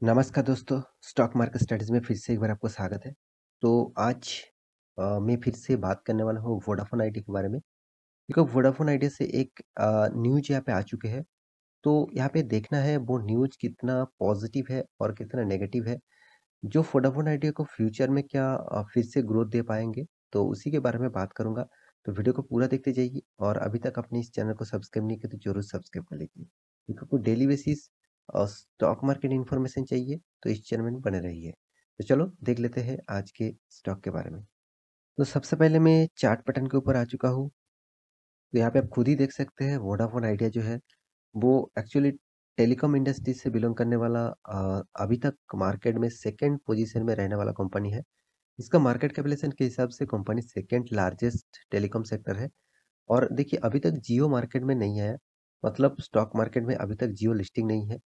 नमस्कार दोस्तों, stock market studies में फिर से एक बार आपको स्वागत है। तो आज मैं फिर से बात करने वाला हूँ वोडाफ़ोन आइडिया के बारे में, क्योंकि वोडाफ़ोन आइडिया से एक न्यूज़ यहाँ पे आ चुके हैं। तो यहाँ पे देखना है वो न्यूज़ कितना पॉज़िटिव है और कितना नेगेटिव है। जो वोडाफ़ोन आइडिया को फ्यूचर में क्या फिर से ग्रोथ दे पाएँगे, तो उसी के बारे में बात करूँगा। तो वीडियो को पूरा देखते जाइए और अभी तक अपने इस चैनल को सब्सक्राइब नहीं किया तो ज़रूर सब्सक्राइब कर लीजिए। क्योंकि आपको daily basis stock market information चाहिए तो इस चैनल में बने रहिए। तो चलो देख लेते हैं आज के स्टॉक के बारे में। तो सबसे पहले मैं चार्ट पैटर्न के ऊपर आ चुका हूँ। तो यहाँ पे आप खुद ही देख सकते हैं वोडाफ़ोन आइडिया जो है वो एक्चुअली टेलीकॉम इंडस्ट्री से बिलॉन्ग करने वाला अभी तक मार्केट में सेकंड पोजीशन में रहने वाला कंपनी है। इसका मार्केट कैपिटलाइजेशन के हिसाब से company second largest telecom sector है। और देखिए अभी तक जियो मार्केट में नहीं आया, मतलब स्टॉक मार्केट में अभी तक जियो लिस्टिंग नहीं है।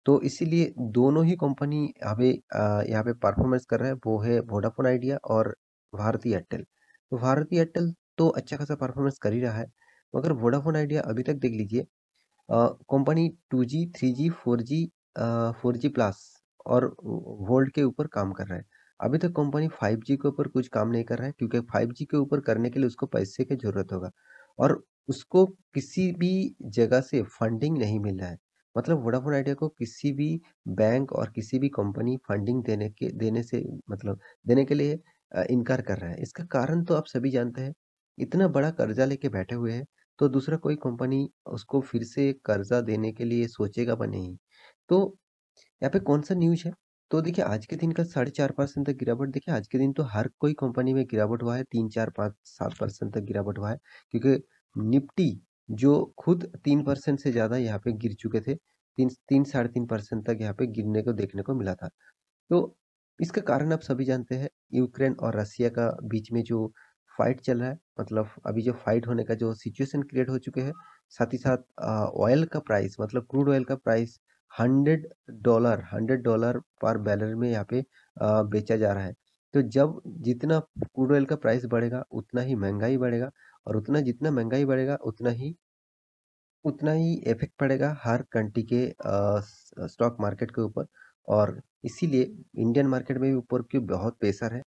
तो इसीलिए दोनों ही कंपनी अभी यहाँ पे परफॉर्मेंस कर रहा है, वो है वोडाफोन आइडिया और भारती एयरटेल। तो भारती एयरटेल तो अच्छा खासा परफॉर्मेंस कर ही रहा है, मगर वोडाफोन आइडिया अभी तक देख लीजिए company 2G, 3G, 4G 4G plus और वोल्ट के ऊपर काम कर रहा है। अभी तक कंपनी 5G के ऊपर कुछ काम नहीं कर रहा है, क्योंकि 5G के ऊपर करने के लिए उसको पैसे की ज़रूरत होगा और उसको किसी भी जगह से फंडिंग नहीं मिल रहा है। मतलब वोडाफोन आइडिया को किसी भी बैंक और किसी भी कंपनी फंडिंग देने से मतलब देने के लिए इनकार कर रहा है। इसका कारण तो आप सभी जानते हैं, इतना बड़ा कर्जा लेके बैठे हुए हैं, तो दूसरा कोई कंपनी उसको फिर से कर्जा देने के लिए सोचेगा भी नहीं। तो यहाँ पे कौन-सा न्यूज़ है? तो देखिए आज के दिन का 4.5% तक गिरावट, देखिए आज के दिन तो हर कोई कंपनी में गिरावट हुआ है, 3, 4, 5, 7% तक गिरावट हुआ है। क्योंकि निफ्टी जो खुद 3% से ज़्यादा यहाँ पे गिर चुके थे, 3 साढ़े 3% तक यहाँ पे गिरने को देखने को मिला था। तो इसका कारण आप सभी जानते हैं, यूक्रेन और रसिया का बीच में जो फाइट चल रहा है, मतलब अभी जो फाइट होने का जो सिचुएशन क्रिएट हो चुके हैं, साथ ही साथ ऑयल का प्राइस मतलब क्रूड ऑयल का प्राइस $100 पर बैरल में यहाँ पे बेचा जा रहा है। तो जब जितना क्रूड ऑयल का प्राइस बढ़ेगा उतना ही महंगाई बढ़ेगा और जितना महंगाई बढ़ेगा उतना ही इफ़ेक्ट पड़ेगा हर कंट्री के स्टॉक मार्केट के ऊपर और इसीलिए इंडियन मार्केट में भी ऊपर की बहुत प्रेशर है।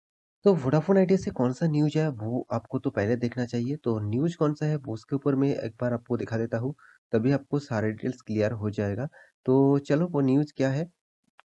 तो वोडाफ़ोन आइडिया से कौन-सा न्यूज़ है वो आपको तो पहले देखना चाहिए। तो न्यूज़ कौन-सा है वो उसके ऊपर मैं एक बार आपको दिखा देता हूँ, तभी आपको सारे डिटेल्स क्लियर हो जाएगा। तो चलो वो न्यूज़ क्या है?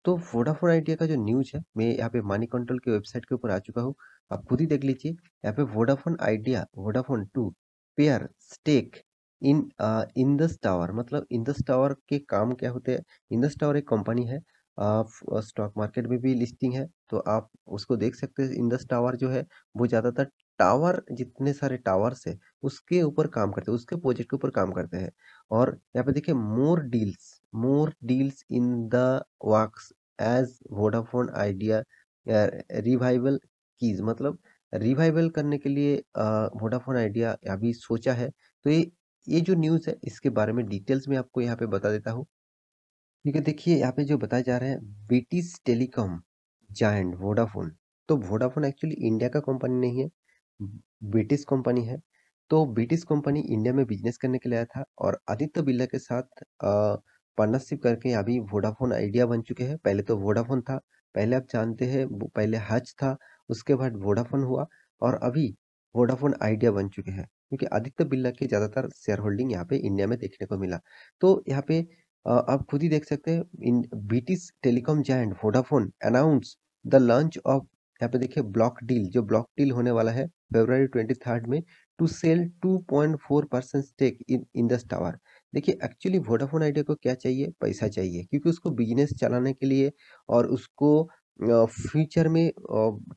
तो वोडाफ़ोन आइडिया का जो न्यूज़ है, मैं यहाँ पे मनी कंट्रोल की वेबसाइट के ऊपर आ चुका हूँ। आप खुद ही देख लीजिए, यहाँ पे Vodafone Idea, Vodafone 2 pare stake Indus tower, मतलब इंडस टावर के काम क्या होते हैं? इंडस टावर एक कंपनी है, स्टॉक मार्केट में भी लिस्टिंग है, तो आप उसको देख सकते हैं। इंडस टावर जो है, वो ज़्यादातर टावर जितने सारे टावर्स हैं, उसके ऊपर काम करते हैं, उसके प्रोजेक्ट के ऊपर काम करते हैं। और यहाँ पे देखिए more deals in the works as Vodafone Idea revival keys, मतलब रिवाइवल करने के लिए वोडाफोन आइडिया अभी सोचा है। तो ये जो न्यूज़ है इसके बारे में डिटेल्स में आपको यहाँ पे बता देता हूँ। क्योंकि देखिए यहाँ पे जो बताया जा रहा है, ब्रिटिश टेलीकॉम जायंट वोडाफोन। तो वोडाफोन एक्चुअली इंडिया का कंपनी नहीं है, ब्रिटिश कंपनी है। तो ब्रिटिश कंपनी इंडिया में बिजनेस करने के लिए आया था और आदित्य बिरला के साथ पार्टनरशिप करके अभी वोडाफोन आइडिया बन चुके हैं। पहले तो वोडाफोन था, पहले आप जानते हैं वो पहले हच था, उसके बाद वोडाफोन हुआ और अभी वोडाफोन आइडिया बन चुके हैं। क्योंकि आदित्य बिरला की ज़्यादातर शेयर होल्डिंग यहाँ पे इंडिया में देखने को मिला। तो यहाँ पे आप खुद ही देख सकते हैं, in British telecom giant Vodafone announce the launch of, यहाँ पे देखिए ब्लॉक डील, जो ब्लॉक डील होने वाला है फरवरी 23 में, to sell 2.4% stake in Indus tower. देखिए एक्चुअली वोडाफोन आइडिया को क्या चाहिए? पैसा चाहिए, क्योंकि उसको बिजनेस चलाने के लिए और उसको फ्यूचर में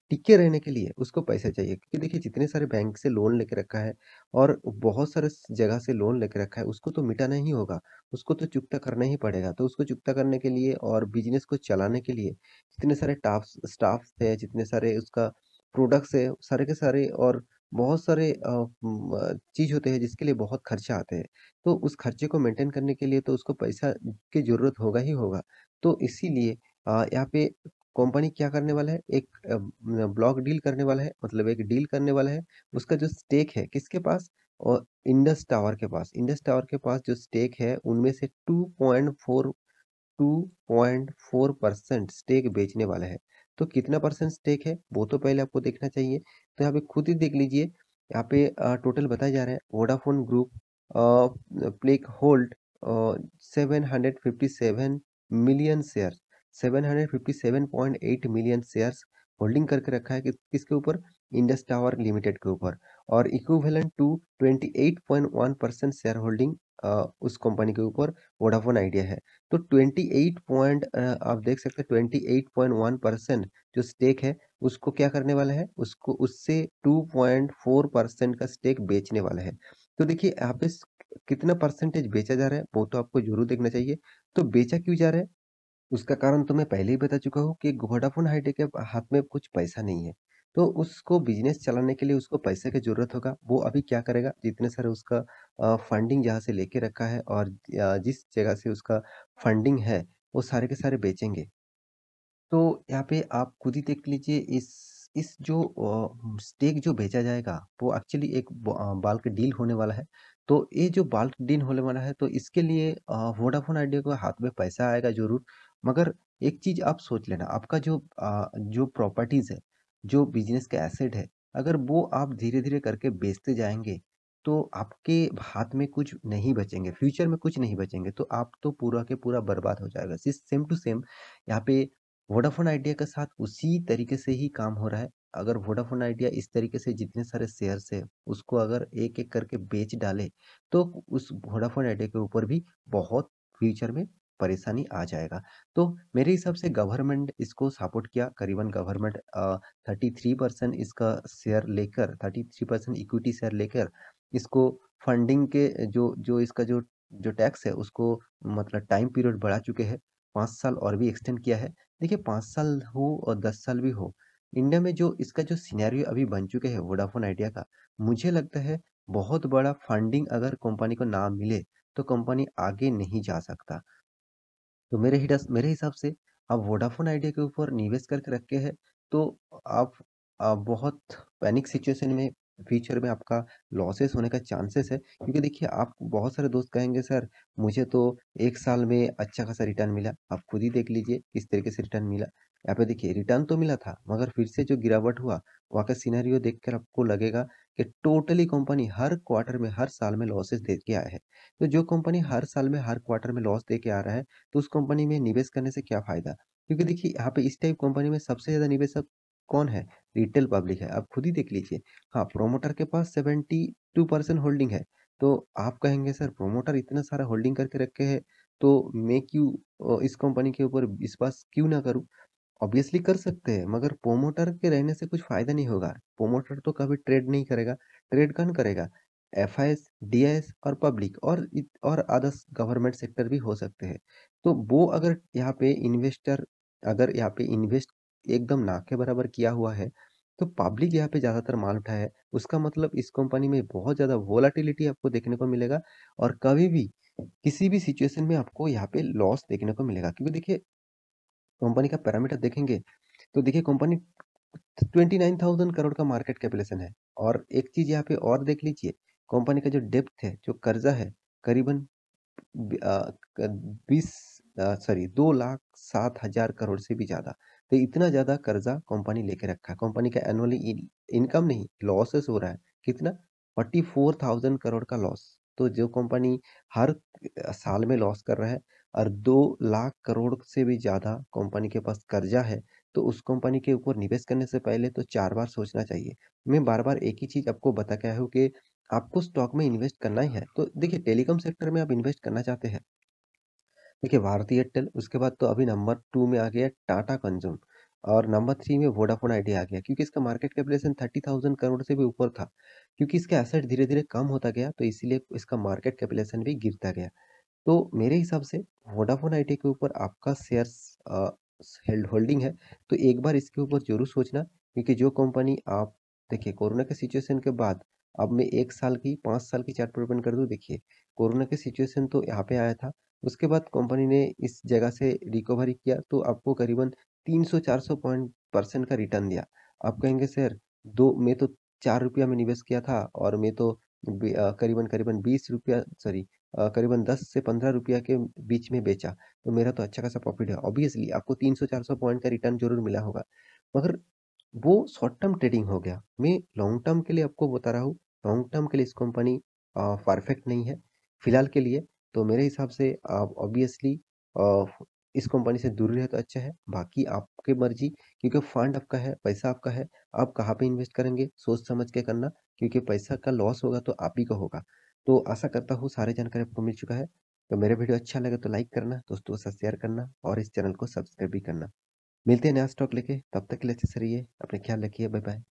टिके रहने के लिए उसको पैसा चाहिए। क्योंकि देखिए जितने सारे बैंक से लोन लेके रखा है और बहुत सारे जगह से लोन लेके रखा है, उसको तो मिटाना ही होगा, उसको तो चुकता करना ही पड़ेगा। तो उसको चुकता करने के लिए और बिज़नेस को चलाने के लिए जितने सारे स्टाफ्स है, जितने सारे उसका प्रोडक्ट्स है, सारे के सारे और बहुत सारे चीज़ होते हैं जिसके लिए बहुत खर्चा आते हैं। तो उस खर्चे को मेंटेन करने के लिए तो उसको पैसा की ज़रूरत होगा ही होगा। तो इसीलिए यहाँ पे कंपनी क्या करने वाला है, एक ब्लॉक डील करने वाला है, मतलब एक डील करने वाला है। उसका जो स्टेक है किसके पास? और इंडस टावर के पास जो स्टेक है उनमें से 2.4 2.4% स्टेक बेचने वाला है। तो कितना परसेंट स्टेक है वो तो पहले आपको देखना चाहिए। तो यहाँ पे खुद ही देख लीजिए, यहाँ पे टोटल बताया जा रहा है Vodafone group plaque hold 757 million share, 757.8 million shares holding करके रखा है किसके ऊपर, इंडस टावर लिमिटेड के ऊपर, और इक्विवेलेंट टू 28.1% शेयर होल्डिंग उस कंपनी के ऊपर वोडाफोन आइडिया है। तो 28 पॉइंट आप देख सकते हैं 28.1% जो स्टेक है उसको क्या करने वाला है, उसको उससे 2.4% का स्टेक बेचने वाला है। तो देखिए यहाँ पे कितना परसेंटेज बेचा जा रहा है वो तो आपको जरूर देखना चाहिए। तो बेचा क्यों जा रहा है, उसका कारण तो मैं पहले ही बता चुका हूँ कि वोडाफ़ोन आइडिया के हाथ में कुछ पैसा नहीं है। तो उसको बिज़नेस चलाने के लिए उसको पैसे की ज़रूरत होगा। वो अभी क्या करेगा, जितने सारे उसका फंडिंग जहाँ से लेके रखा है और जिस जगह से उसका फंडिंग है, वो सारे के सारे बेचेंगे। तो यहाँ पे आप खुद ही देख लीजिए इस जो स्टेक जो बेचा जाएगा वो एक्चुअली एक बल्क डील होने वाला है। तो ये जो बल्क डील होने वाला है तो इसके लिए वोडाफोन आइडिया को हाथ में पैसा आएगा ज़रूर। मगर एक चीज़ आप सोच लेना, आपका जो प्रॉपर्टीज़ है, जो बिज़नेस का एसेट है, अगर वो आप धीरे-धीरे करके बेचते जाएँगे, तो आपके हाथ में कुछ नहीं बचेंगे, फ्यूचर में कुछ नहीं बचेंगे, तो आप तो पूरा के पूरा बर्बाद हो जाएगा। सेम टू सेम यहाँ पे वोडाफ़ोन आइडिया के साथ उसी तरीके से ही काम हो रहा है। अगर वोडाफ़ोन आइडिया इस तरीके से जितने सारे शेयर्स हैं, उसको अगर एक-एक करके बेच डाले, तो उस वोडाफ़ोन आइडिया के ऊपर भी बहुत फ्यूचर में परेशानी आ जाएगा। तो मेरे हिसाब से गवर्नमेंट इसको सपोर्ट किया, करीबन गवर्नमेंट 33% इसका शेयर लेकर 33% इक्विटी शेयर लेकर इसको फंडिंग के जो जो इसका जो जो टैक्स है उसको मतलब टाइम पीरियड बढ़ा चुके हैं। 5 साल और भी एक्सटेंड किया है। देखिए 5 साल हो और 10 साल भी हो, इंडिया में जो इसका जो सिनेरियो अभी बन चुके हैं वोडाफोन आइडिया का, मुझे लगता है बहुत बड़ा फंडिंग अगर कंपनी को ना मिले, तो कंपनी आगे नहीं जा सकता। तो मेरे हिसाब से आप वोडाफ़ोन आइडिया के ऊपर निवेश करके रखे हैं, तो आप बहुत पैनिक सिचुएशन में फ्यूचर में आपका लॉसेस होने का चांसेस है। क्योंकि देखिए आप बहुत सारे दोस्त कहेंगे सर मुझे तो 1 साल में अच्छा खासा रिटर्न मिला। आप खुद ही देख लीजिए किस तरीके से रिटर्न मिला। यहाँ पे देखिए रिटर्न तो मिला था, मगर फिर से जो गिरावट हुआ, वहाँ का सिनेरियो देखकर आपको लगेगा कि टोटली कंपनी हर क्वार्टर में, हर साल में लॉसेस दे के आया है। तो जो कंपनी हर साल में, हर क्वार्टर में लॉस दे के आ रहा है, तो उस कंपनी में निवेश करने से क्या फ़ायदा? क्योंकि देखिए यहाँ पे इस टाइप कंपनी में सबसे ज़्यादा निवेशक कौन है? रिटेल पब्लिक है, आप खुद ही देख लीजिए। हाँ, प्रोमोटर के पास 72% होल्डिंग है, तो आप कहेंगे सर प्रोमोटर इतना सारा होल्डिंग करके रखे हैं, तो मैं क्यों इस कंपनी के ऊपर विश्वास क्यों ना करूँ? ऑब्वियसली कर सकते हैं, मगर प्रोमोटर के रहने से कुछ फ़ायदा नहीं होगा। प्रोमोटर तो कभी ट्रेड नहीं करेगा, ट्रेड कौन करेगा? एफआईएस, डीआईएस और पब्लिक और अदर्स गवर्नमेंट सेक्टर भी हो सकते हैं। तो वो अगर यहाँ पे इन्वेस्टर अगर यहाँ पे इन्वेस्ट एकदम ना के बराबर किया हुआ है, तो पब्लिक यहाँ पे ज़्यादातर माल उठाया है। उसका मतलब इस कंपनी में बहुत ज़्यादा वोलेटिलिटी आपको देखने को मिलेगा और कभी भी, किसी भी सिचुएशन में आपको यहाँ पे लॉस देखने को मिलेगा। क्योंकि देखिए कंपनी का पैरामीटर देखेंगे, तो देखिए कंपनी 29,000 करोड़ का मार्केट कैपिटलाइजेशन है। और एक चीज़ यहाँ पे और देख लीजिए, कंपनी का जो डेब्ट है, जो कर्जा है, करीबन 2,07,000 करोड़ से भी ज़्यादा। तो इतना ज़्यादा कर्जा कंपनी लेके रखा है। कंपनी का एनुअली इनकम नहीं, लॉसेस हो रहा है। कितना? 44,000 करोड़ का लॉस। तो जो कंपनी हर साल में लॉस कर रहा है और 2 लाख करोड़ से भी ज़्यादा कंपनी के पास कर्जा है, तो उस कंपनी के ऊपर निवेश करने से पहले तो 4 बार सोचना चाहिए। मैं बार-बार एक ही चीज़ आपको बता के आया हूँ कि आपको स्टॉक में इन्वेस्ट करना ही है। तो देखिए टेलीकॉम सेक्टर में आप इन्वेस्ट करना चाहते हैं, देखिए भारती एयरटेल, उसके बाद तो अभी नंबर 2 में आ गया टाटा कंज्यूम और नंबर 3 में वोडाफोन आइडिया आ गया, क्योंकि इसका मार्केट कैपिटलाइजेशन 30,000 करोड़ से भी ऊपर था। क्योंकि इसका एसेट धीरे-धीरे कम होता गया, तो इसीलिए इसका मार्केट कैपिटलाइजेशन भी गिरता गया। तो मेरे हिसाब से वोडाफोन आइडिया के ऊपर आपका शेयर्स होल्डिंग है, तो एक बार इसके ऊपर ज़रूर सोचना। क्योंकि जो कंपनी आप देखिए कोरोना के सिचुएशन के बाद, अब मैं 1 साल की, 5 साल की चार्ट पर ओपन कर दूँ, देखिए कोरोना के सिचुएशन तो यहाँ पे आया था। उसके बाद कंपनी ने इस जगह से रिकवरी किया, तो आपको करीबन 300-400 पॉइंट परसेंट का रिटर्न दिया। आप कहेंगे सर, दो मैं तो ₹4 में निवेश किया था और मैं तो करीबन-करीबन ₹20 सॉरी करीबन 10 से 15 रुपया के बीच में बेचा, तो मेरा तो अच्छा खासा प्रॉफ़िट है। ऑब्वियसली आपको 300-400 पॉइंट का रिटर्न ज़रूर मिला होगा, मगर वो शॉर्ट टर्म ट्रेडिंग हो गया। मैं लॉन्ग टर्म के लिए आपको बता रहा हूँ, लॉन्ग टर्म के लिए इस कंपनी परफेक्ट नहीं है, फिलहाल के लिए। तो मेरे हिसाब से आप ऑब्वियसली अ, इस कंपनी से दूर रहे तो अच्छा है, बाकी आपकी मर्ज़ी, क्योंकि फंड आपका है, पैसा आपका है, आप कहाँ पे इन्वेस्ट करेंगे सोच समझ के करना, क्योंकि पैसा का लॉस होगा तो आप ही को होगा। तो आशा करता हूँ सारी जानकारी आपको मिल चुका है। तो मेरा वीडियो अच्छा लगे तो लाइक करना, दोस्तों के साथ शेयर करना और इस चैनल को सब्सक्राइब भी करना। मिलते हैं नया स्टॉक लेके, तब तक के लिए अच्छे से रहिए, अपना ख्याल रखिए, बाय बाय।